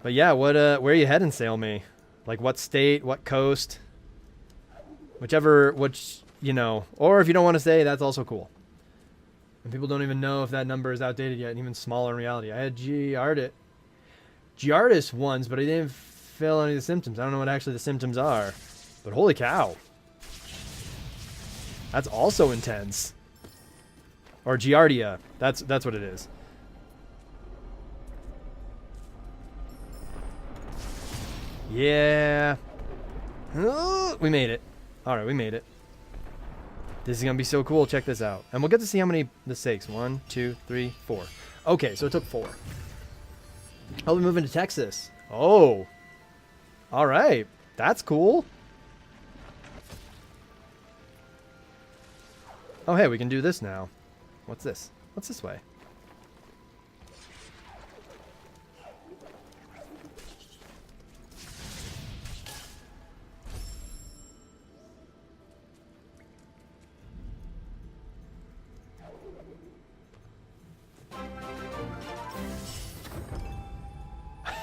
But yeah, what where are you heading, Sail Me? Like what state, what coast? Whichever, which, you know, or if you don't want to say, that's also cool. And people don't even know if that number is outdated yet, and even smaller in reality. I had Giardis ones, but I didn't feel any of the symptoms. I don't know what actually the symptoms are. But holy cow. That's also intense. Or Giardia. That's what it is. Yeah. We made it. Alright, we made it. This is going to be so cool. Check this out. And we'll get to see how many this takes. 1, 2, 3, 4. Okay, so it took 4. Oh, we're moving to Texas. Oh. Alright. That's cool. Oh, hey, we can do this now. What's this? What's this way?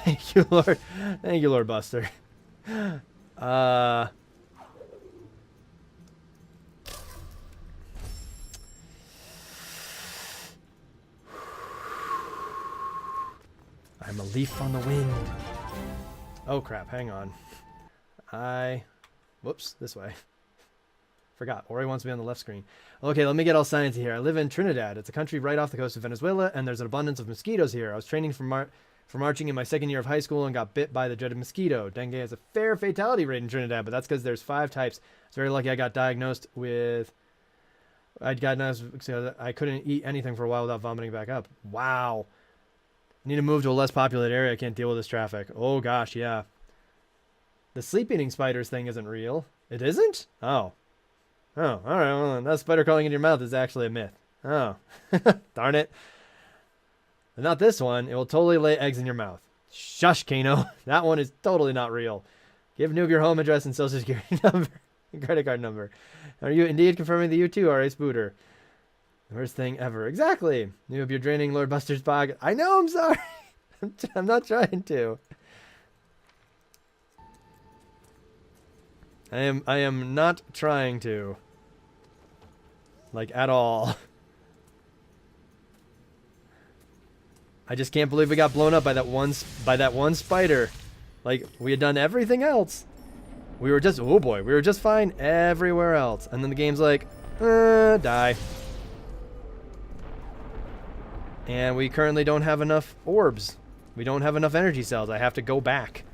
Thank you, Lord. Thank you, Lord Buster. I'm a leaf on the wind. Oh, crap. Hang on. Whoops. This way. Forgot. Ori wants me on the left screen. Okay, let me get all sciencey here. I live in Trinidad. It's a country right off the coast of Venezuela, and there's an abundance of mosquitoes here. I was training for marching in my second year of high school and got bit by the dreaded mosquito. Dengue has a fair fatality rate in Trinidad, but that's because there's 5 types. It's very lucky I got diagnosed with... I couldn't eat anything for a while without vomiting back up. Wow. I need to move to a less populated area. I can't deal with this traffic. Oh, gosh, yeah. The sleep-eating spiders thing isn't real. It isn't? Oh. Oh, all right. Well, that spider crawling in your mouth is actually a myth. Oh. Darn it. But not this one. It will totally lay eggs in your mouth. Shush, Kano. That one is totally not real. Give Noob your home address and social security number. Credit card number. Are you indeed confirming that you too are a spooter? The worst thing ever. Exactly. Noob, you're draining Lord Buster's pocket. I know, I'm sorry. I'm not trying to. I am not trying to. Like, at all. I just can't believe we got blown up by that one spider. Like, we had done everything else. We were just, oh boy, we were just fine everywhere else. And then the game's like, die. And we currently don't have enough orbs. We don't have enough energy cells. I have to go back.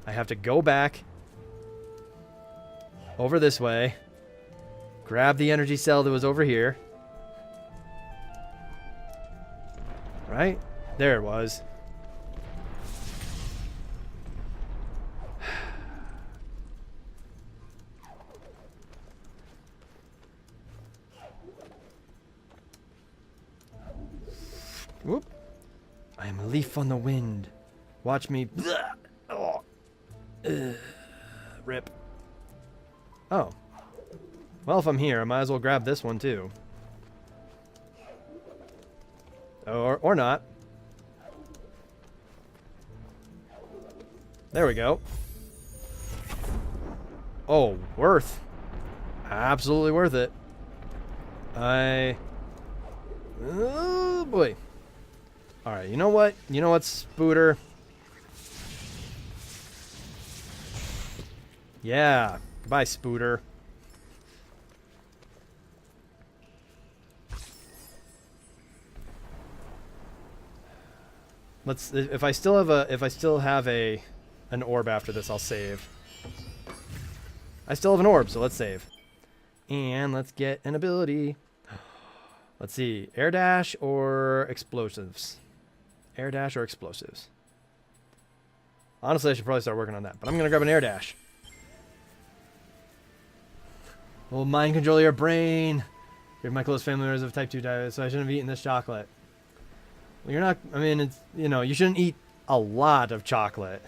I have to go back over this way. Grab the energy cell that was over here. Right? There it was. Whoop. I am a leaf on the wind. Watch me. Oh. Rip. Oh. Well, if I'm here, I might as well grab this one too. Or not. There we go. Oh, worth. Absolutely worth it. Oh boy. Alright, you know what? You know what, Spooter? Yeah. Goodbye, Spooter. Let's, if I still have an orb after this, I'll save. I still have an orb, so let's save. And let's get an ability. Let's see, air dash or explosives. Air dash or explosives. Honestly, I should probably start working on that, but I'm gonna grab an air dash. Will mind control your brain. You're my close family members of type 2 diabetes, so I shouldn't have eaten this chocolate. Well, you're not, I mean, it's, you know, you shouldn't eat a lot of chocolate.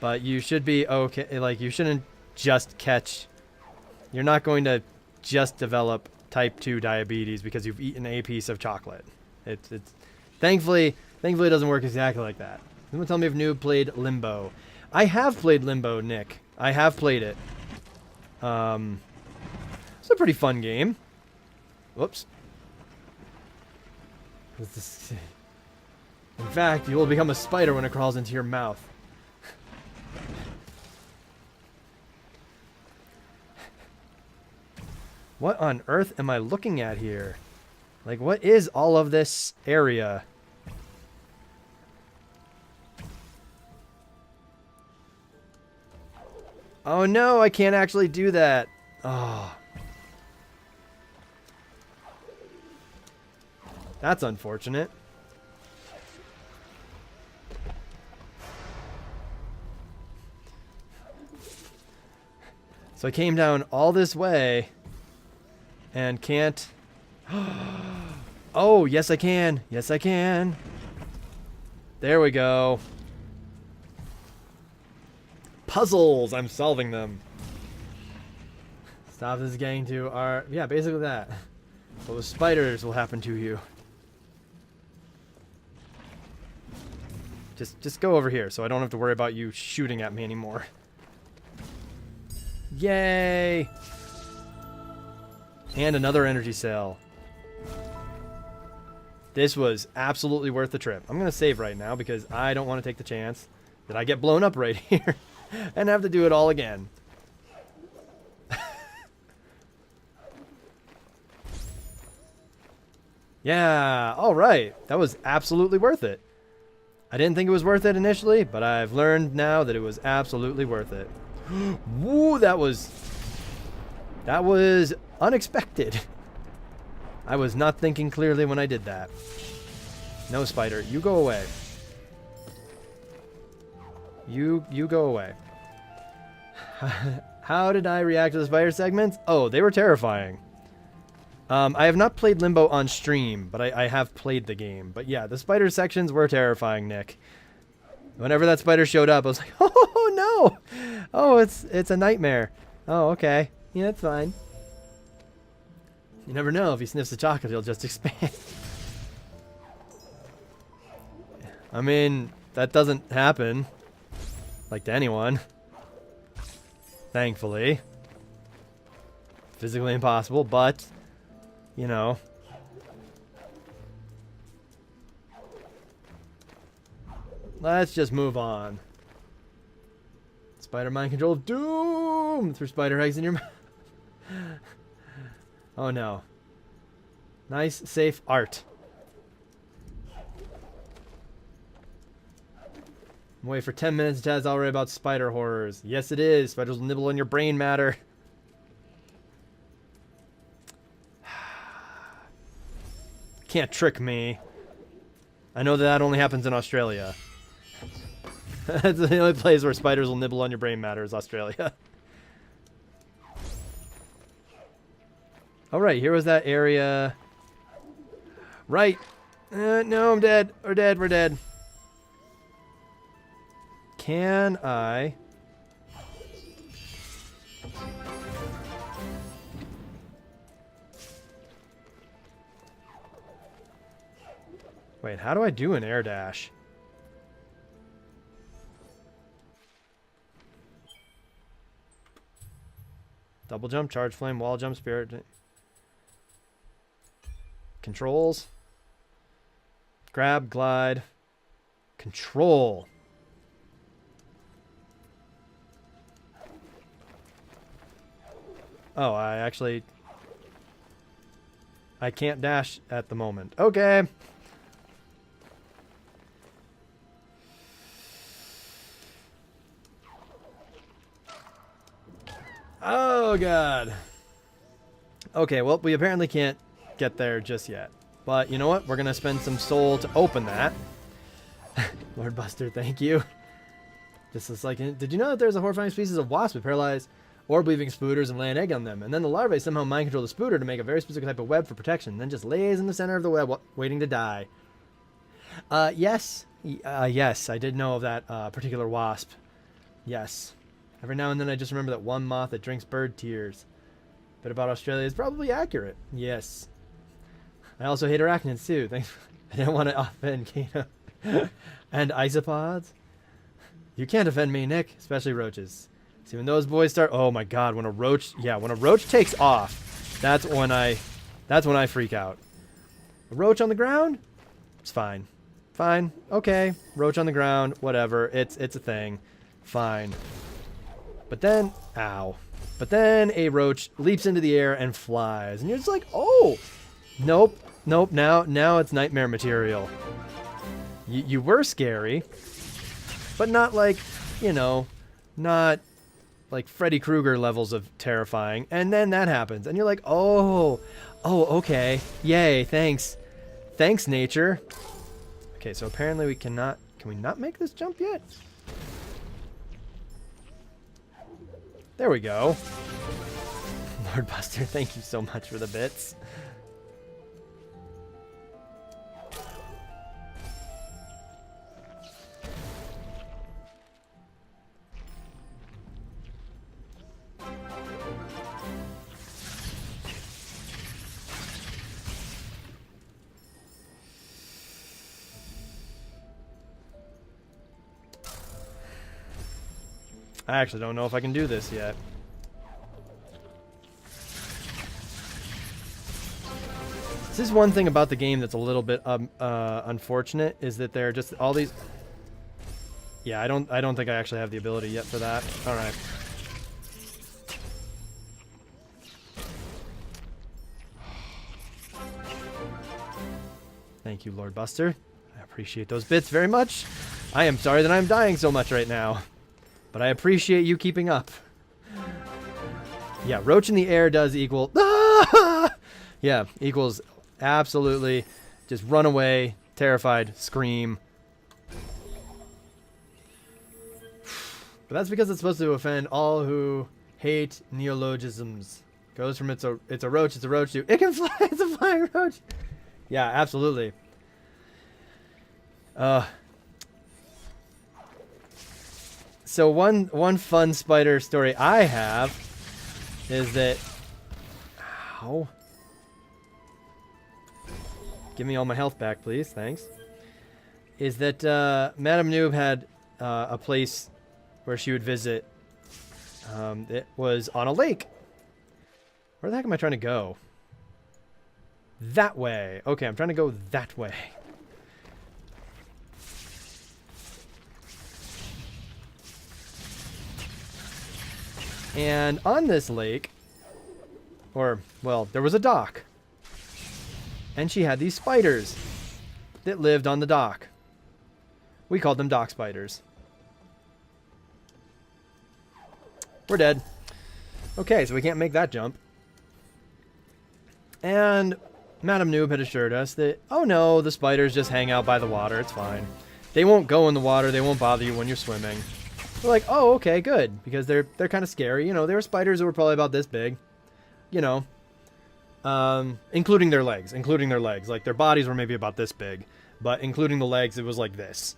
But you should be okay, like, you shouldn't just catch, you're not going to just develop type 2 diabetes because you've eaten a piece of chocolate. It's thankfully, Thankfully, it doesn't work exactly like that. Someone tell me if Noob played Limbo. I have played Limbo, Nick. I have played it. It's a pretty fun game. Whoops. In fact, you will become a spider when it crawls into your mouth. What on earth am I looking at here? Like, what is all of this area? Oh no, I can't actually do that. Oh. That's unfortunate. So I came down all this way and can't... Oh, yes I can. Yes I can. There we go. Puzzles! I'm solving them. Stop this getting to our... Yeah, basically that. What with spiders will happen to you. Just go over here so I don't have to worry about you shooting at me anymore. Yay! And another energy cell. This was absolutely worth the trip. I'm going to save right now because I don't want to take the chance that I get blown up right here and have to do it all again. Yeah, all right. That was absolutely worth it. I didn't think it was worth it initially, but I've learned now that it was absolutely worth it. Woo, that was unexpected. I was not thinking clearly when I did that. No, spider, you go away. You go away. How did I react to the spider segments? Oh, they were terrifying. I have not played Limbo on stream, but I have played the game. But yeah, the spider sections were terrifying, Nick. Whenever that spider showed up, I was like, oh no! Oh, it's a nightmare. Oh, okay. Yeah, it's fine. You never know. If he sniffs the chocolate, he'll just expand. I mean, that doesn't happen. Like to anyone. Thankfully. Physically impossible, but... You know. Let's just move on. Spider mind control doom through spider eggs in your mouth. Oh no. Nice, safe art. Wait for 10 minutes. Tad's already about spider horrors. Yes, it is. Spiders will nibble on your brain matter. Can't trick me. I know that only happens in Australia. That's the only place where spiders will nibble on your brain matter is Australia. Alright, here was that area. Right. No, I'm dead. We're dead. We're dead. Can I... Wait, how do I do an air dash? Double jump, charge flame, wall jump, spirit. Controls. Grab, glide. Control. Oh, I can't dash at the moment. Okay. Oh, God. Okay, well, we apparently can't get there just yet. But you know what? We're going to spend some soul to open that. Lord Buster, thank you. This is like... Did you know that there's a horrifying species of wasp that paralyze orb-weaving spooters and lay an egg on them? And then the larvae somehow mind-control the spooter to make a very specific type of web for protection. Then just lays in the center of the web, waiting to die. Yes. Yes, I did know of that particular wasp. Yes. Every now and then I just remember that one moth that drinks bird tears. But about Australia is probably accurate. Yes. I also hate arachnids too. Thanks. I didn't want to offend Kano. And isopods. You can't offend me, Nick, especially roaches. See, when those boys start, oh my god, when a roach takes off, that's when I freak out. A roach on the ground? It's fine. Fine. Okay. Roach on the ground, whatever. It's a thing. Fine. But then, ow. But then a roach leaps into the air and flies. And you're just like, oh! Nope. Nope. Now it's nightmare material. You were scary. But not like, not like Freddy Krueger levels of terrifying. And then that happens. And you're like, oh, okay. Yay, thanks. Thanks, nature. Okay, so apparently we cannot... Can we not make this jump yet? There we go. Lord Buster, thank you so much for the bits. I actually don't know if I can do this yet. This is one thing about the game that's a little bit unfortunate, is that there are just all these... Yeah, I don't think I actually have the ability yet for that. All right. Thank you, Lord Buster. I appreciate those bits very much. I am sorry that I'm dying so much right now. But I appreciate you keeping up. Yeah, roach in the air does equal... Ah! Yeah, equals absolutely just run away, terrified, scream. But that's because it's supposed to offend all who hate neologisms. Goes from it's a roach to it can fly, it's a flying roach. Yeah, absolutely. So one fun spider story I have is that... Ow. Give me all my health back, please. Thanks. Is that Madame Noob had a place where she would visit. It was on a lake. Where the heck am I trying to go? That way. Okay, I'm trying to go that way. And on this lake, or, well, there was a dock. And she had these spiders that lived on the dock. We called them dock spiders. We're dead. Okay, so we can't make that jump. And Madame Noob had assured us that, oh no, the spiders just hang out by the water, it's fine. They won't go in the water, they won't bother you when you're swimming. We're like, oh, okay, good, because they're kind of scary. You know, they were spiders that were probably about this big. You know, including their legs. Like, their bodies were maybe about this big, but including the legs, it was like this.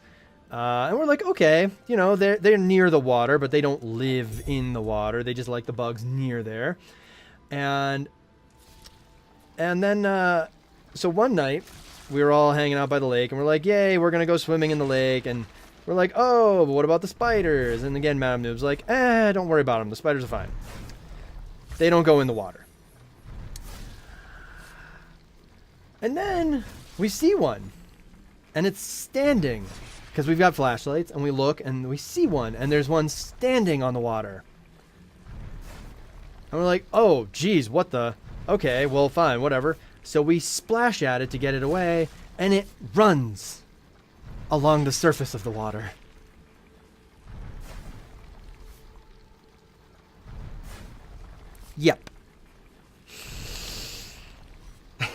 And we're like, okay, you know, they're near the water, but they don't live in the water. They just like the bugs near there. And then, so one night, we were all hanging out by the lake, and we're like, yay, we're going to go swimming in the lake, and we're like, oh, but what about the spiders? And again, Madame Noob's like, don't worry about them. The spiders are fine. They don't go in the water. And then we see one. And it's standing. Because we've got flashlights, and we look, and we see one. And there's one standing on the water. And we're like, oh, geez, what the... Okay, well, fine, whatever. So we splash at it to get it away, and it runs along the surface of the water. Yep.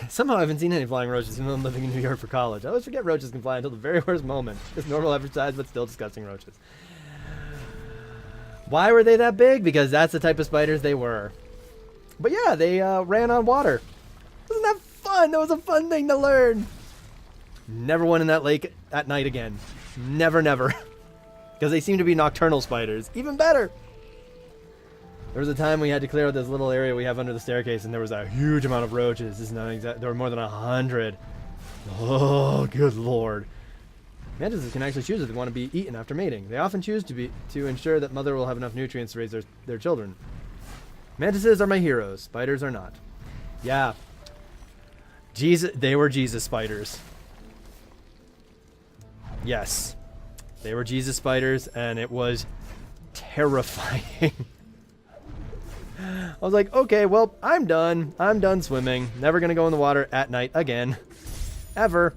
Somehow I haven't seen any flying roaches even though I'm living in New York for college. I always forget roaches can fly until the very worst moment. Just normal average size, but still disgusting roaches. Why were they that big? Because that's the type of spiders they were. But yeah, they ran on water. Wasn't that fun? That was a fun thing to learn. Never went in that lake at night again. Never, never. Because they seem to be nocturnal spiders. Even better. There was a time we had to clear out this little area we have under the staircase, and there was a huge amount of roaches. This is not exact. There were more than 100. Oh, good lord. Mantises can actually choose if they want to be eaten after mating. They often choose to ensure that mother will have enough nutrients to raise their children. Mantises are my heroes. Spiders are not. Yeah. They were Jesus spiders. Yes. They were Jesus spiders, and it was terrifying. I was like, okay, well, I'm done. I'm done swimming. Never gonna go in the water at night again. Ever.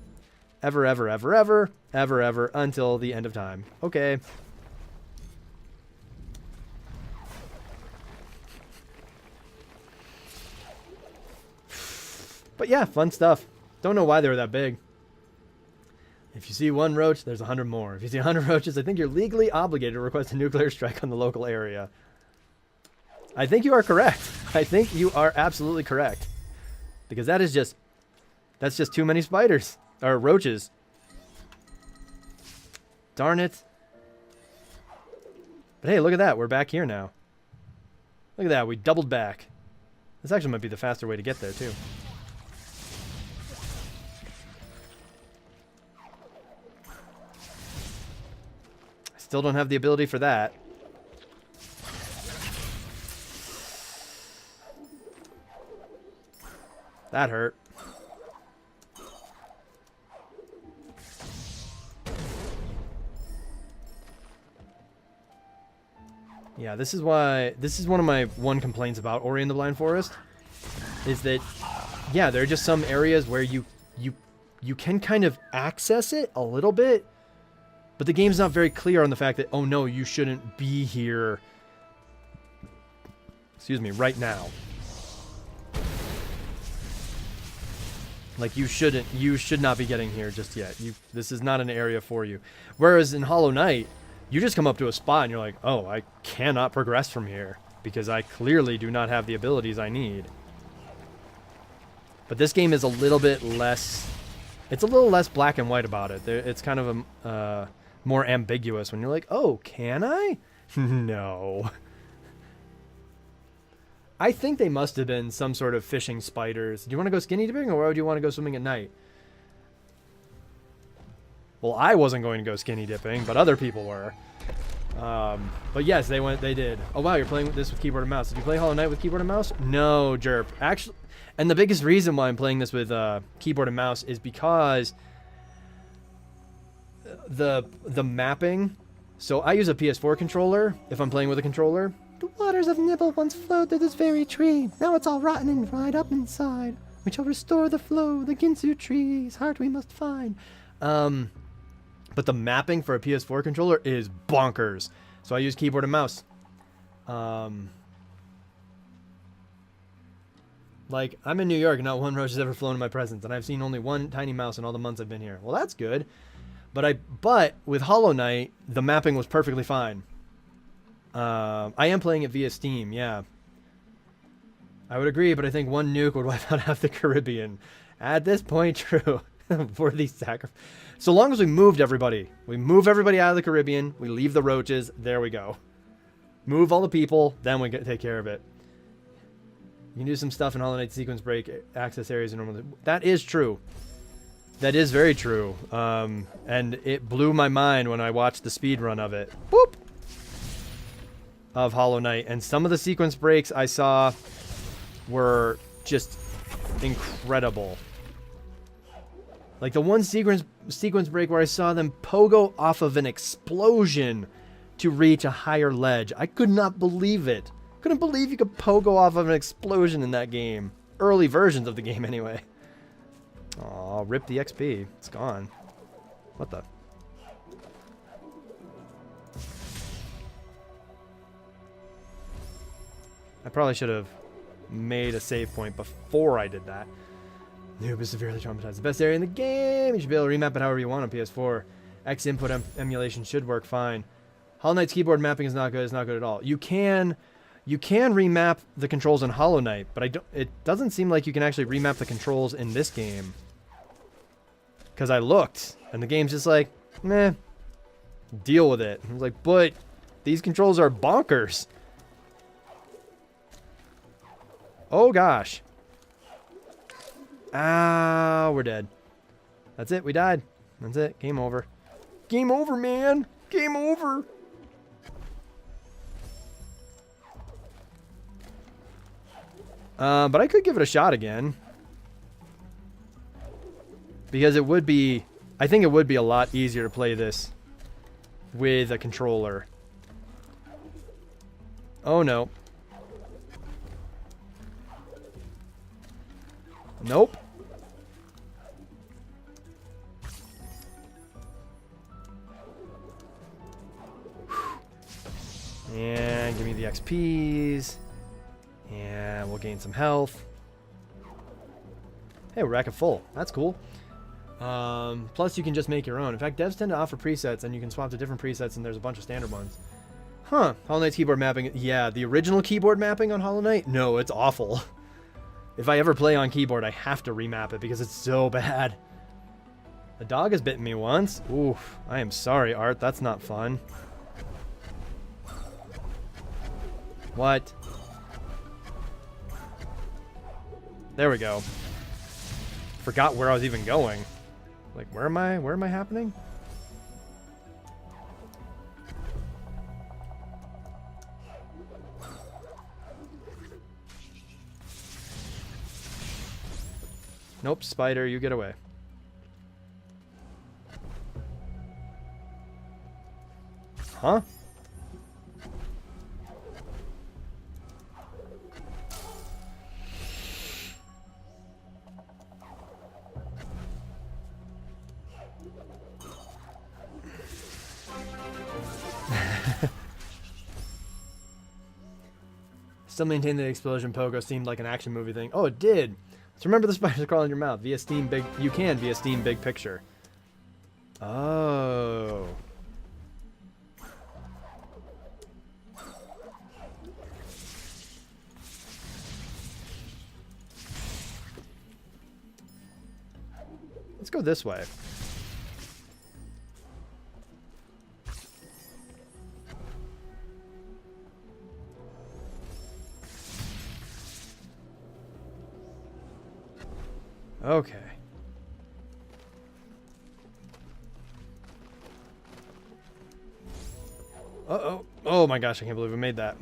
Ever, ever, ever, ever. Ever, ever, until the end of time. Okay. But yeah, fun stuff. Don't know why they were that big. If you see one roach, there's 100 more. If you see 100 roaches, I think you're legally obligated to request a nuclear strike on the local area. I think you are correct. I think you are absolutely correct. Because that's just too many spiders. Or roaches. Darn it. But hey, look at that. We're back here now. Look at that. We doubled back. This actually might be the faster way to get there, too. Still don't have the ability for that. That hurt. Yeah, this is one of my complaints about Ori and the Blind Forest is that, yeah, there are just some areas where you can kind of access it a little bit, but the game's not very clear on the fact that, oh no, you shouldn't be here, excuse me, right now. Like, you should not be getting here just yet. This is not an area for you. Whereas in Hollow Knight, you just come up to a spot and you're like, oh, I cannot progress from here because I clearly do not have the abilities I need. But this game is a little bit less, it's a little less black and white about it. It's kind of a more ambiguous when you're like, oh, can I? No. I think they must have been some sort of fishing spiders. Do you want to go skinny dipping, or would you want to go swimming at night? Well, I wasn't going to go skinny dipping, but other people were. But yes, they did. Oh wow, you're playing this with keyboard and mouse. Did you play Hollow Knight with keyboard and mouse? No, Jerp. Actually, and the biggest reason why I'm playing this with keyboard and mouse is because the mapping. So I use a PS4 controller if I'm playing with a controller. The waters of Nibble once flowed through this very tree. Now it's all rotten and dried up inside. We shall restore the flow, the Ginso tree's heart we must find. But the mapping for a PS4 controller is bonkers. So I use keyboard and mouse. Like, I'm in New York and not one roach has ever flown in my presence. And I've seen only one tiny mouse in all the months I've been here. Well, that's good. But with Hollow Knight, the mapping was perfectly fine. I am playing it via Steam, yeah. I would agree, but I think one nuke would wipe out half the Caribbean. At this point, true. Worthy sacrifice. So long as we moved everybody. We move everybody out of the Caribbean. We leave the roaches. There we go. Move all the people. Then we take care of it. You can do some stuff in Hollow Knight sequence break. Access areas normally. That is true. That is very true. And it blew my mind when I watched the speed run of it. Boop! Of Hollow Knight. And some of the sequence breaks I saw were just incredible. Like the one sequence break where I saw them pogo off of an explosion to reach a higher ledge. I could not believe it. Couldn't believe you could pogo off of an explosion in that game. Early versions of the game, anyway. Aw, rip the XP. It's gone. What the? I probably should have made a save point before I did that. Noob is severely traumatized. The best area in the game. You should be able to remap it however you want on PS4. X input emulation should work fine. Hollow Knight's keyboard mapping is not good. It's not good at all. You can remap the controls in Hollow Knight, but it doesn't seem like you can actually remap the controls in this game. Because I looked, and the game's just like, meh, deal with it. I was like, but these controls are bonkers. Oh gosh. Ah, we're dead. That's it. We died. That's it. Game over. Game over, man. Game over. But I could give it a shot again. Because it would be... I think it would be a lot easier to play this with a controller. Oh, no. Nope. And give me the XPs. And we'll gain some health. Hey, we're back at full. That's cool. Plus, you can just make your own. In fact, devs tend to offer presets, and you can swap to different presets, and there's a bunch of standard ones. Huh. Hollow Knight's keyboard mapping. Yeah, the original keyboard mapping on Hollow Knight? No, it's awful. If I ever play on keyboard, I have to remap it because it's so bad. A dog has bitten me once. Oof. I am sorry, Art. That's not fun. What? There we go. Forgot where I was even going. Like, where am I? Where am I happening? Nope, spider, you get away. Huh? Still maintain that the explosion pogo seemed like an action movie thing. Oh, it did. So remember the spiders crawling in your mouth via Steam Big. You can via Steam Big Picture. Oh. Let's go this way. Okay. Uh-oh. Oh my gosh, I can't believe we made that.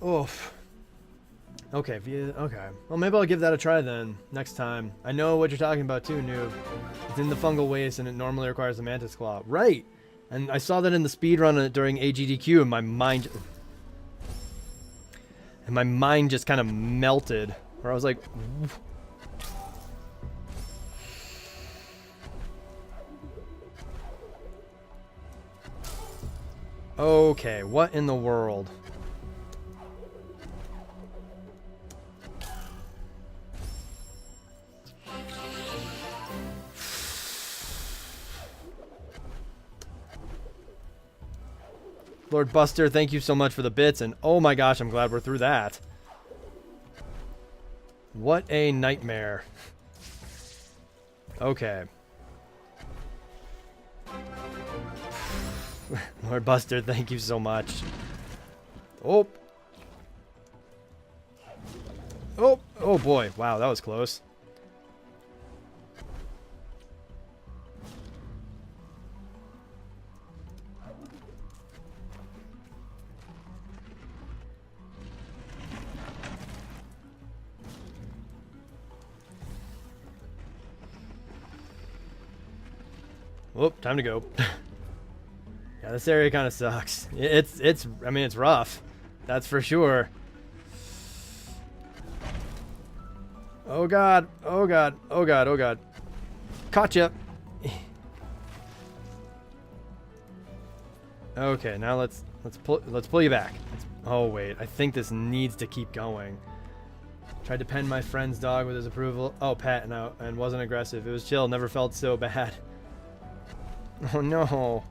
Oof. Okay, okay. Well, maybe I'll give that a try then, next time. I know what you're talking about too, Noob. It's in the fungal waste and it normally requires a mantis claw. Right! And I saw that in the speedrun during AGDQ, and my mind just kind of melted. Where I was like, okay, what in the world? Lord Buster, thank you so much for the bits, and oh my gosh, I'm glad we're through that. What a nightmare. Okay. Lord Buster, thank you so much. Oh. Oh, oh boy. Wow, that was close. Whoop, time to go. Yeah, this area kind of sucks. I mean, it's rough. That's for sure. Oh god, oh god, oh god, oh god. Caught ya. Okay, now let's pull you back. Oh wait, I think this needs to keep going. Tried to pen my friend's dog with his approval. Oh, pet, no, and wasn't aggressive. It was chill, never felt so bad. Oh no.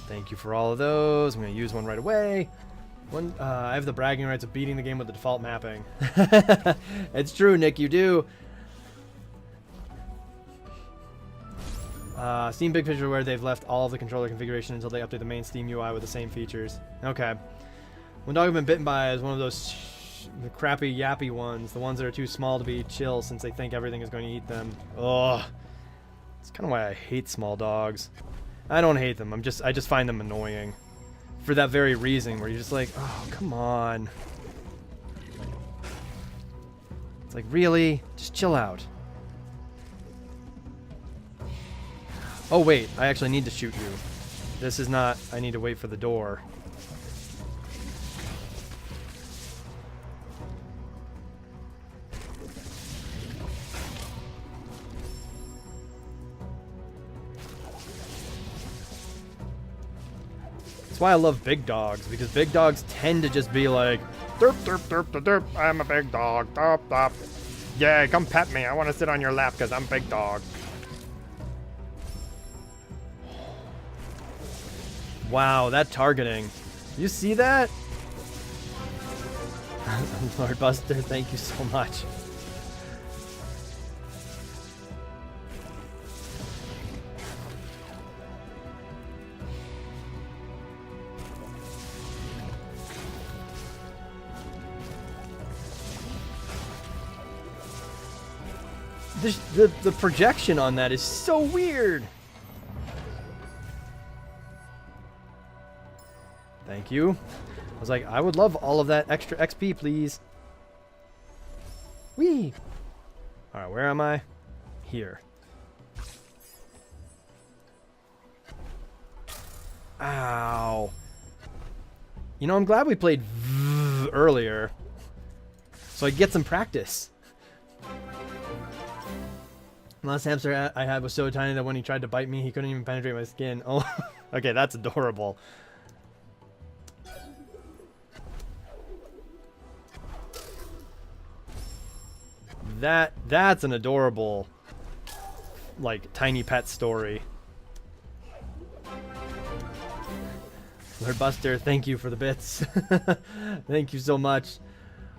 Thank you for all of those. I'm going to use one right away. I have the bragging rights of beating the game with the default mapping. It's true, Nick, you do. Steam Big Picture where they've left all of the controller configuration until they update the main Steam UI with the same features. Okay. One dog I've been bitten by is one of those the crappy yappy ones, the ones that are too small to be chill since they think everything is going to eat them. Ugh. That's kind of why I hate small dogs. I don't hate them. I just find them annoying. For that very reason, where you're just like, oh, come on. It's like, really? Just chill out. Oh, wait. I actually need to shoot you. This is not... I need to wait for the door. That's why I love big dogs, because big dogs tend to just be like, derp, derp, derp, derp, derp, I'm a big dog, derp, derp. Yeah, come pet me. I want to sit on your lap because I'm big dog. Wow, that targeting. You see that? Lord Buster, thank you so much. The projection on that is so weird. Thank you. I was like, I would love all of that extra XP, please. Whee! Alright, where am I? Here. Ow. You know, I'm glad we played earlier, so I get some practice. The last hamster I had was so tiny that when he tried to bite me, he couldn't even penetrate my skin. Oh, okay, that's adorable. That's an adorable, like, tiny pet story. Lord Buster, thank you for the bits. Thank you so much.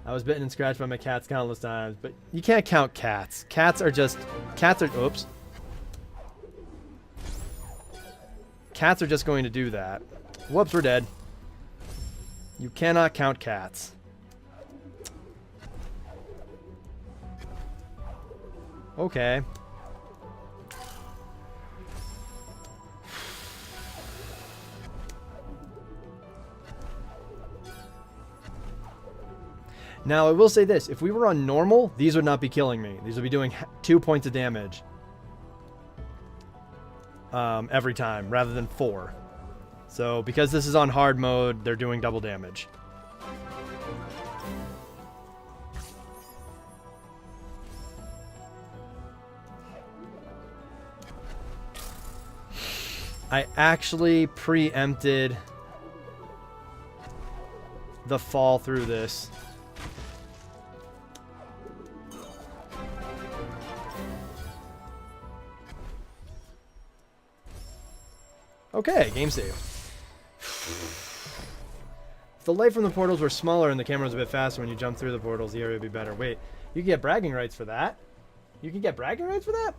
I was bitten and scratched by my cats countless times, but you can't count cats. Cats are, oops. Cats are just going to do that. Whoops, we're dead. You cannot count cats. Okay. Now, I will say this. If we were on normal, these would not be killing me. These would be doing 2 points of damage. Every time, rather than 4. So, because this is on hard mode, they're doing double damage. I actually preempted the fall through this. Okay, game save. If the light from the portals were smaller and the camera was a bit faster when you jump through the portals, the area would be better. Wait, you can get bragging rights for that? You can get bragging rights for that?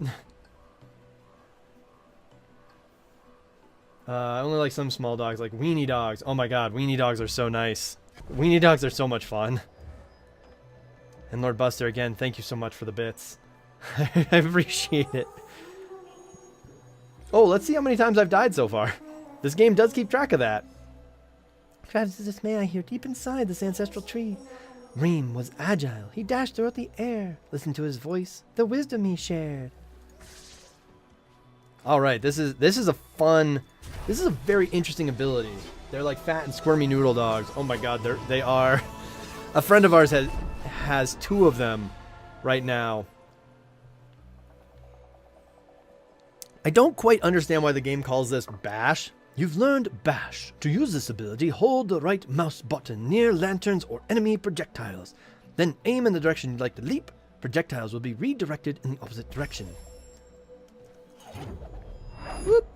I only like some small dogs, like weenie dogs. Oh my god, weenie dogs are so nice. Weenie dogs are so much fun. And Lord Buster, again, thank you so much for the bits. I appreciate it. Oh, let's see how many times I've died so far. This game does keep track of that. Travis' dismay I hear deep inside this ancestral tree. Reem was agile. He dashed throughout the air. Listen to his voice, the wisdom he shared. All right, this is a fun. This is a very interesting ability. They're like fat and squirmy noodle dogs. Oh my god, they are. A friend of ours has 2 of them right now. I don't quite understand why the game calls this Bash. You've learned Bash. To use this ability, hold the right mouse button near lanterns or enemy projectiles. Then aim in the direction you'd like to leap. Projectiles will be redirected in the opposite direction. Whoop.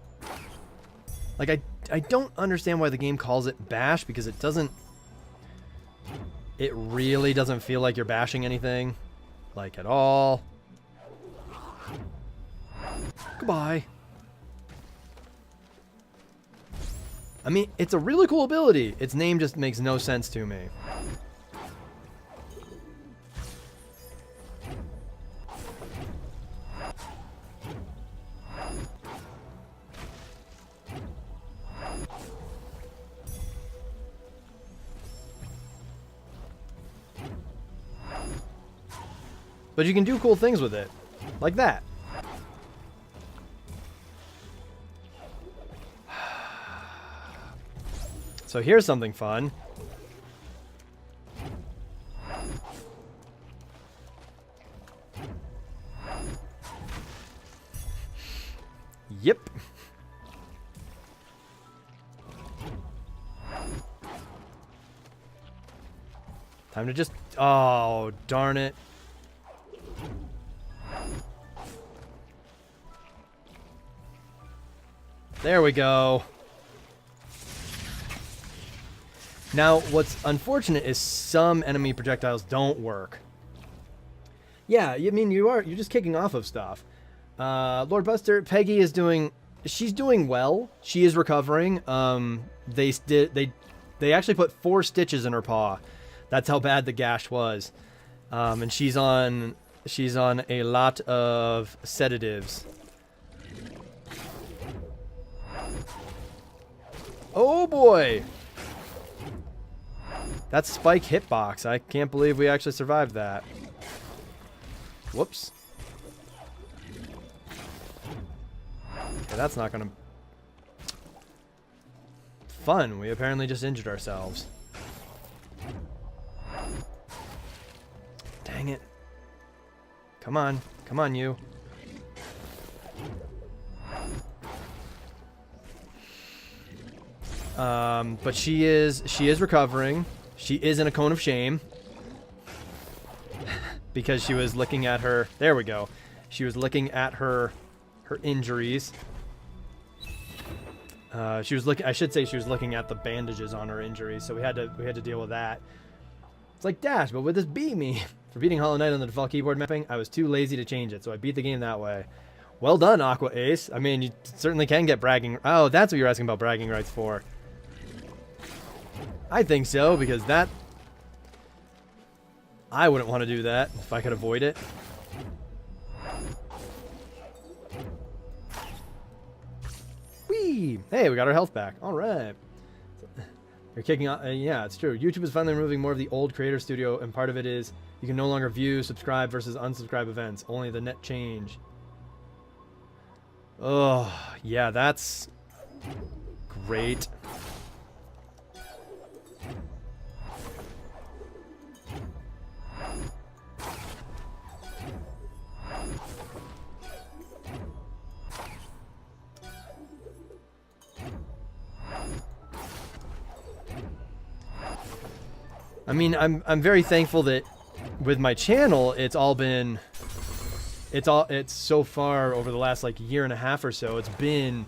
Like, I don't understand why the game calls it Bash, because it doesn't... It really doesn't feel like you're bashing anything. Like, at all. Goodbye. I mean, it's a really cool ability. Its name just makes no sense to me. But you can do cool things with it. Like that. So here's something fun. Yep. Time to just... Oh, darn it. There we go. Now, what's unfortunate is some enemy projectiles don't work. Yeah, I mean, you're just kicking off of stuff. Lord Buster, Peggy is doing... She's doing well. She is recovering. They actually put 4 stitches in her paw. That's how bad the gash was. And she's on a lot of sedatives. Oh boy! That's spike hitbox. I can't believe we actually survived that. Whoops. Okay, that's not gonna... Fun. We apparently just injured ourselves. Dang it. Come on. Come on, you. But she is recovering. She is in a cone of shame. Because she was looking at her... There we go. She was looking at her injuries. She was looking... I should say she was looking at the bandages on her injuries, so we had to deal with that. It's like Dash, but would this beat me? For beating Hollow Knight on the default keyboard mapping, I was too lazy to change it, so I beat the game that way. Well done, Aqua Ace. I mean, you certainly can get bragging... Oh, that's what you're asking about bragging rights for. I think so, because that... I wouldn't want to do that if I could avoid it. Whee! Hey, we got our health back. All right. You're kicking off. Yeah, it's true. YouTube is finally removing more of the old creator studio, and part of it is you can no longer view, subscribe versus unsubscribe events. Only the net change. Oh, yeah, that's great. I mean, I'm very thankful that with my channel, it's so far over the last like year and a half or so, it's been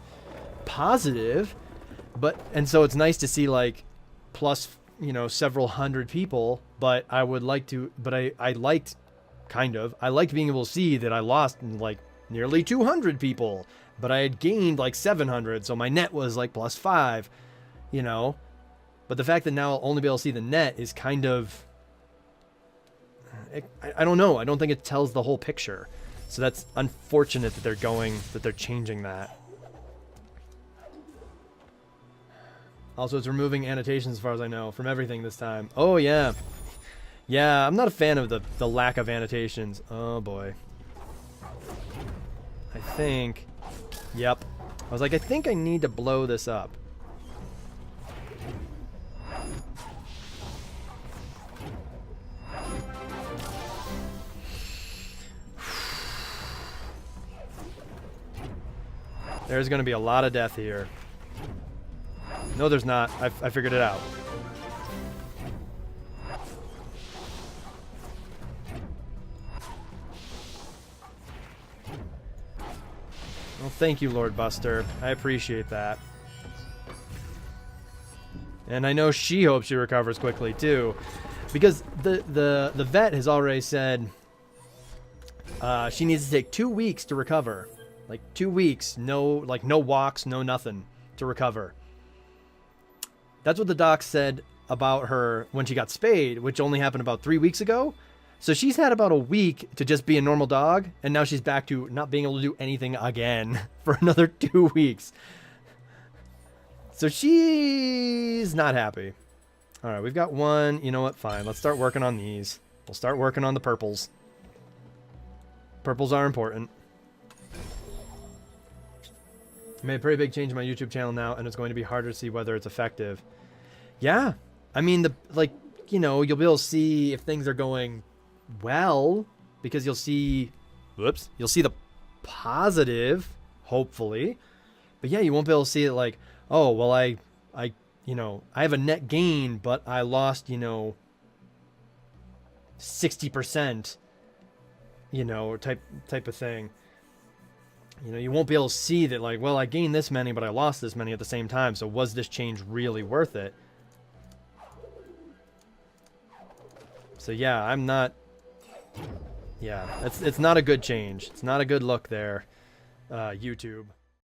positive, and so it's nice to see like plus, you know, several hundred people, but I liked being able to see that I lost like nearly 200 people, but I had gained like 700, so my net was like plus 5, you know. But the fact that now I'll only be able to see the net is kind of... I don't know. I don't think it tells the whole picture. So that's unfortunate that they're changing that. Also, it's removing annotations, as far as I know, from everything this time. Oh, yeah. Yeah, I'm not a fan of the lack of annotations. Oh, boy. I think... Yep. I was like, I think I need to blow this up. There's going to be a lot of death here. No, there's not. I figured it out. Well, thank you, Lord Buster. I appreciate that. And I know she hopes she recovers quickly, too. Because the vet has already said she needs to take 2 weeks to recover. Like 2 weeks, no walks, no nothing to recover. That's what the doc said about her when she got spayed, which only happened about 3 weeks ago. So she's had about a week to just be a normal dog, and now she's back to not being able to do anything again for another 2 weeks. So she's not happy. All right, we've got one. You know what? Fine. Let's start working on these. We'll start working on the purples. Purples are important. I made a pretty big change in my YouTube channel now, and it's going to be harder to see whether it's effective. Yeah. I mean, you'll be able to see if things are going well, because you'll see the positive, hopefully. But yeah, you won't be able to see it like, oh, well, I have a net gain, but I lost, 60%, type of thing. You won't be able to see that, like, well, I gained this many, but I lost this many at the same time. So was this change really worth it? So yeah, it's not a good change. It's not a good look there, YouTube.